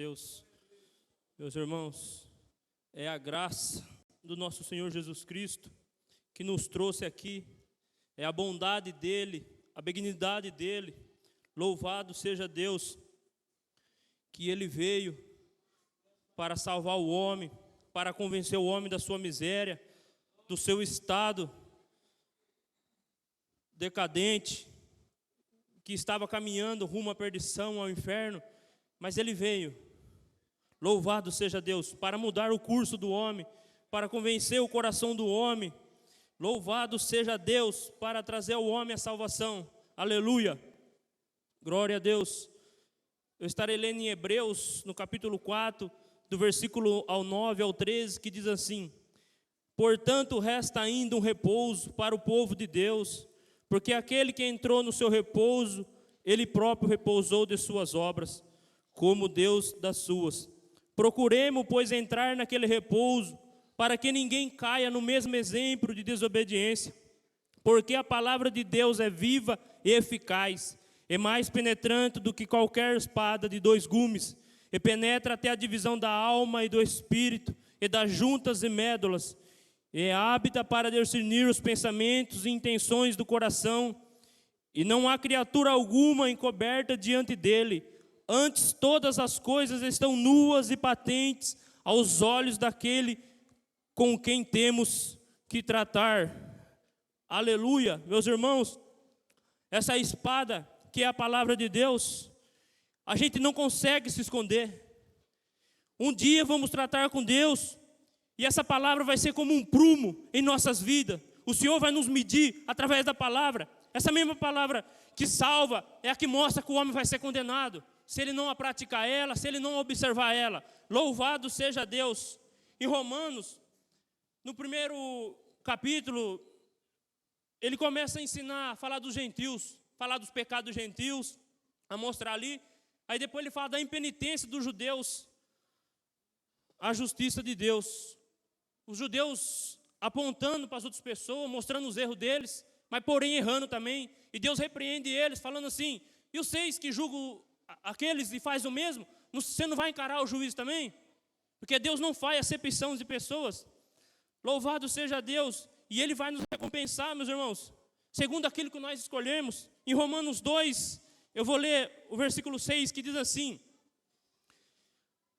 Deus. Meus irmãos, é a graça do nosso Senhor Jesus Cristo que nos trouxe aqui, é a bondade dEle, a benignidade dEle. Louvado seja Deus, que Ele veio para salvar o homem, para convencer o homem da sua miséria, do seu estado decadente, que estava caminhando rumo à perdição, ao inferno, mas Ele veio, louvado seja Deus, para mudar o curso do homem, para convencer o coração do homem, louvado seja Deus, para trazer ao homem a salvação, aleluia, glória a Deus. Eu estarei lendo em Hebreus, no capítulo 4, do versículo ao 9 ao 13, que diz assim: portanto resta ainda um repouso para o povo de Deus, porque aquele que entrou no seu repouso, ele próprio repousou de suas obras, como Deus das suas. Procuremos, pois, entrar naquele repouso, para que ninguém caia no mesmo exemplo de desobediência. Porque a palavra de Deus é viva e eficaz, é mais penetrante do que qualquer espada de dois gumes, e penetra até a divisão da alma e do espírito, e das juntas e médulas, e é hábita para discernir os pensamentos e intenções do coração, e não há criatura alguma encoberta diante dele. Antes todas as coisas estão nuas e patentes aos olhos daquele com quem temos que tratar. Aleluia, meus irmãos, essa espada que é a palavra de Deus, a gente não consegue se esconder. Um dia vamos tratar com Deus, e essa palavra vai ser como um prumo em nossas vidas. O Senhor vai nos medir através da palavra. Essa mesma palavra que salva é a que mostra que o homem vai ser condenado, se ele não a praticar ela, se ele não observar ela. Louvado seja Deus. Em Romanos, no primeiro capítulo, ele começa a ensinar, a falar dos gentios, falar dos pecados dos gentios, a mostrar ali. Aí depois ele fala da impenitência dos judeus, a justiça de Deus. Os judeus apontando para as outras pessoas, mostrando os erros deles, mas porém errando também. E Deus repreende eles, falando assim: e vocês que julgam aqueles e faz o mesmo, você não vai encarar o juízo também? Porque Deus não faz acepção de pessoas. Louvado seja Deus, e Ele vai nos recompensar, meus irmãos, segundo aquilo que nós escolhemos. Em Romanos 2, eu vou ler o versículo 6, que diz assim: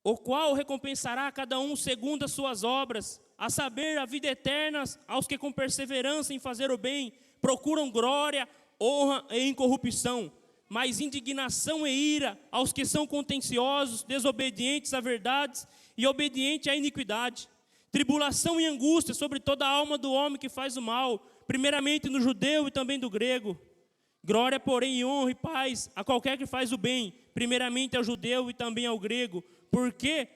o qual recompensará a cada um segundo as suas obras, a saber, a vida eterna aos que com perseverança em fazer o bem procuram glória, honra e incorrupção, mas indignação e ira aos que são contenciosos, desobedientes à verdade e obedientes à iniquidade. Tribulação e angústia sobre toda a alma do homem que faz o mal, primeiramente no judeu e também do grego. Glória, porém, e honra e paz a qualquer que faz o bem, primeiramente ao judeu e também ao grego, porque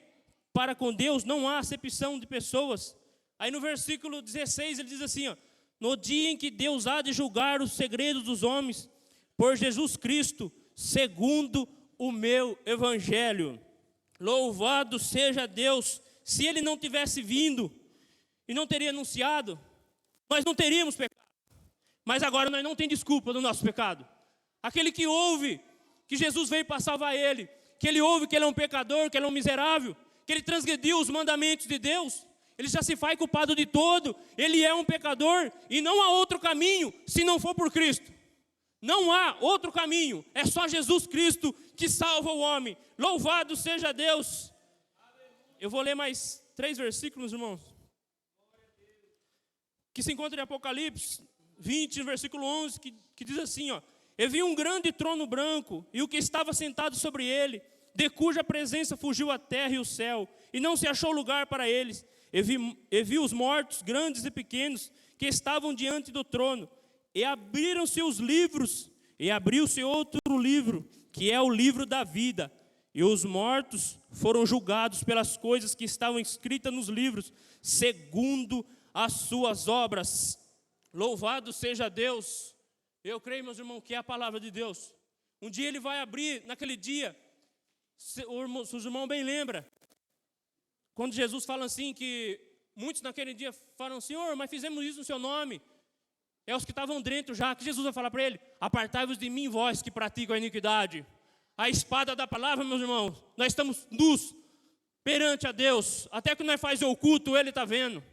para com Deus não há acepção de pessoas. Aí no versículo 16 ele diz assim, ó: no dia em que Deus há de julgar os segredos dos homens, por Jesus Cristo, segundo o meu evangelho. Louvado seja Deus. Se Ele não tivesse vindo e não teria anunciado, nós não teríamos pecado. Mas agora nós não temos desculpa do nosso pecado. Aquele que ouve que Jesus veio para salvar ele, que ele ouve que ele é um pecador, que ele é um miserável, que ele transgrediu os mandamentos de Deus, ele já se faz culpado de todo, ele é um pecador, e não há outro caminho se não for por Cristo. Não há outro caminho, é só Jesus Cristo que salva o homem. Louvado seja Deus. Eu vou ler mais 3 versículos, irmãos, que se encontra em Apocalipse 20, versículo 11, que diz assim, ó: e vi um grande trono branco, e o que estava sentado sobre ele, de cuja presença fugiu a terra e o céu, e não se achou lugar para eles. E vi os mortos, grandes e pequenos, que estavam diante do trono, e abriram-se os livros, e abriu-se outro livro, que é o livro da vida, e os mortos foram julgados pelas coisas que estavam escritas nos livros, segundo as suas obras. Louvado seja Deus. Eu creio, meus irmãos, que é a palavra de Deus. Um dia Ele vai abrir, naquele dia, se os irmãos bem lembram, quando Jesus fala assim, que muitos naquele dia falam: Senhor, mas fizemos isso no seu nome. É os que estavam dentro já, que Jesus vai falar para ele: apartai-vos de mim, vós que praticam a iniquidade. a espada da palavra, meus irmãos, nós estamos nus perante a Deus. Até que nós faz oculto, Ele está vendo.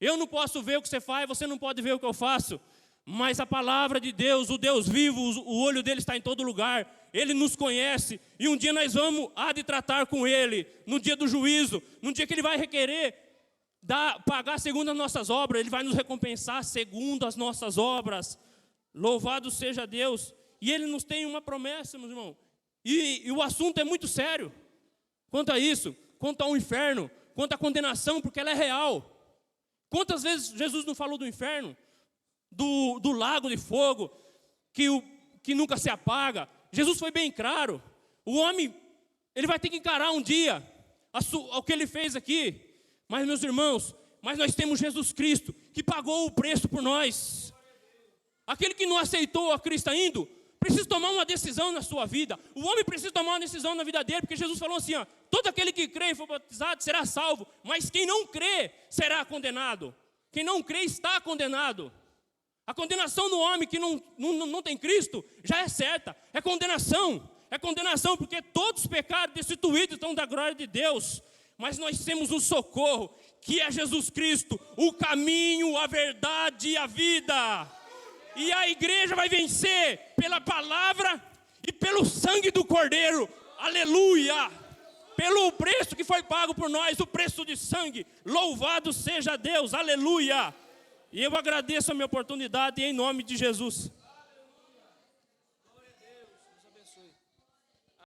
Eu não posso ver o que você faz, você não pode ver o que eu faço. Mas a palavra de Deus, o Deus vivo, o olho dele está em todo lugar. Ele nos conhece. E um dia nós há de tratar com Ele. No dia do juízo. No dia que Ele vai requerer pagar segundo as nossas obras. Ele vai nos recompensar segundo as nossas obras. Louvado seja Deus. E Ele nos tem uma promessa, meu irmão. E o assunto é muito sério. Quanto a isso, quanto ao inferno, quanto à condenação, porque ela é real. Quantas vezes Jesus não falou do inferno? Do lago de fogo, que nunca se apaga. Jesus foi bem claro. O homem, ele vai ter que encarar um dia o que ele fez aqui. Mas, meus irmãos, nós temos Jesus Cristo, que pagou o preço por nós. Aquele que não aceitou a Cristo ainda, precisa tomar uma decisão na sua vida. O homem precisa tomar uma decisão na vida dele, porque Jesus falou assim, ó, todo aquele que crê e for batizado será salvo, mas quem não crê será condenado. Quem não crê está condenado. A condenação do homem que não tem Cristo já é certa. É condenação porque todos os pecados destituídos estão da glória de Deus. Mas nós temos um socorro, que é Jesus Cristo, o caminho, a verdade e a vida. E a igreja vai vencer pela palavra e pelo sangue do Cordeiro. Aleluia! Pelo preço que foi pago por nós, o preço de sangue. Louvado seja Deus, aleluia! E eu agradeço a minha oportunidade em nome de Jesus.